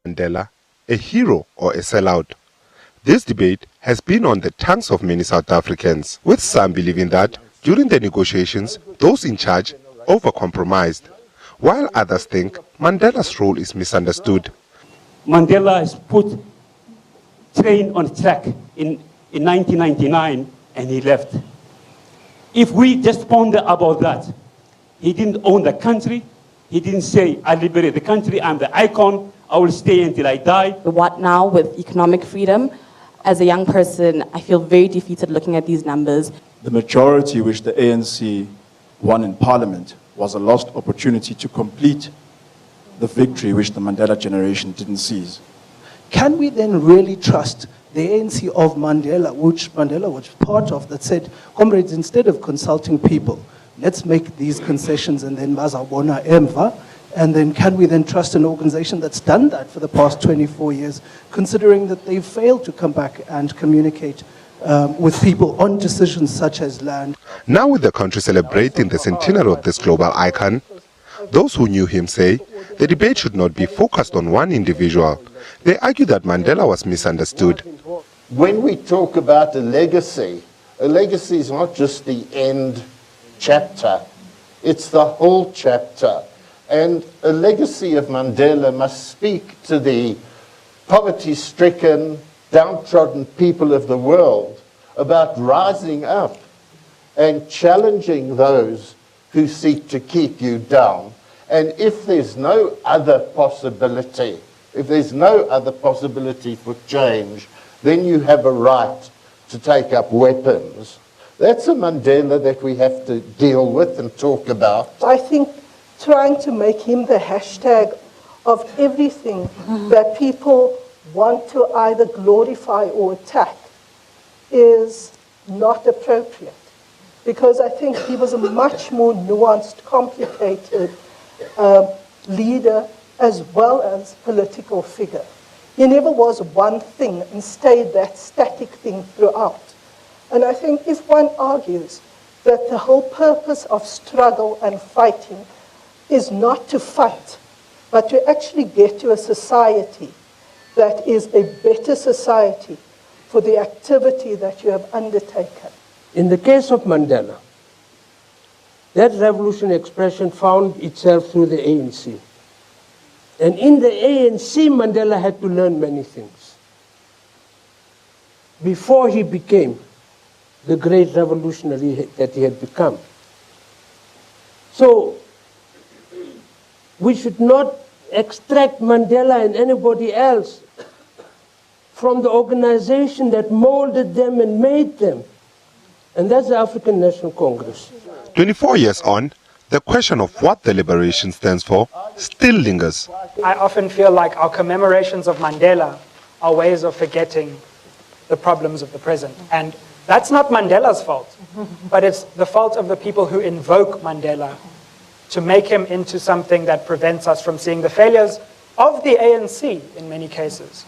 Mandela a hero or a sellout? This debate has been on the tongues of many South Africans, with some believing that during the negotiations, those in charge overcompromised, while others think Mandela's role is misunderstood. Mandela has put train on track in 1999 and he left. If we just ponder about that, he didn't own the country. He didn't say, I liberate the country, I'm the icon, I will stay until I die. What now with economic freedom? As a young person, I feel very defeated looking at these numbers. The majority which the ANC won in Parliament was a lost opportunity to complete the victory which the Mandela generation didn't seize. Can we then really trust the ANC of Mandela, which Mandela was part of, that said, comrades, instead of consulting people, let's make these concessions and then bazawona emva? And then can we then trust an organization that's done that for the past 24 years, considering that they've failed to come back and communicate with people on decisions such as land? Now with the country celebrating the centenary of this global icon, those who knew him say the debate should not be focused on one individual. They argue that Mandela was misunderstood. When we talk about a legacy is not just the end chapter, it's the whole chapter. And a legacy of Mandela must speak to the poverty-stricken, downtrodden people of the world about rising up and challenging those who seek to keep you down. And if there's no other possibility, for change, then you have a right to take up weapons. That's a Mandela that we have to deal with and talk about. I think trying to make him the hashtag of everything that people want to either glorify or attack is not appropriate. Because I think he was a much more nuanced, complicated leader as well as political figure. He never was one thing and stayed that static thing throughout. And I think if one argues that the whole purpose of struggle and fighting is not to fight, but to actually get to a society that is a better society for the activity that you have undertaken. In the case of Mandela, that revolutionary expression found itself through the ANC. And in the ANC, Mandela had to learn many things before he became the great revolutionary that he had become. So, we should not extract Mandela and anybody else from the organization that molded them and made them. And that's the African National Congress. 24 years on, the question of what the liberation stands for still lingers. I often feel like our commemorations of Mandela are ways of forgetting the problems of the present. And that's not Mandela's fault, but it's the fault of the people who invoke Mandela to make him into something that prevents us from seeing the failures of the ANC in many cases,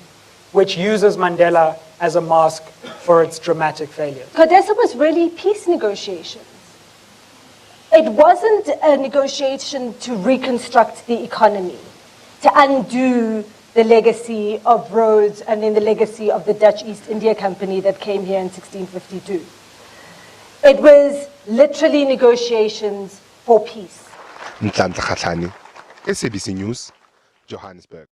which uses Mandela as a mask for its dramatic failures. CODESA was really peace negotiations. It wasn't a negotiation to reconstruct the economy, to undo the legacy of Rhodes and then the legacy of the Dutch East India Company that came here in 1652. It was literally negotiations for peace. Nhlanhla Kgatlana, SABC News, Johannesburg.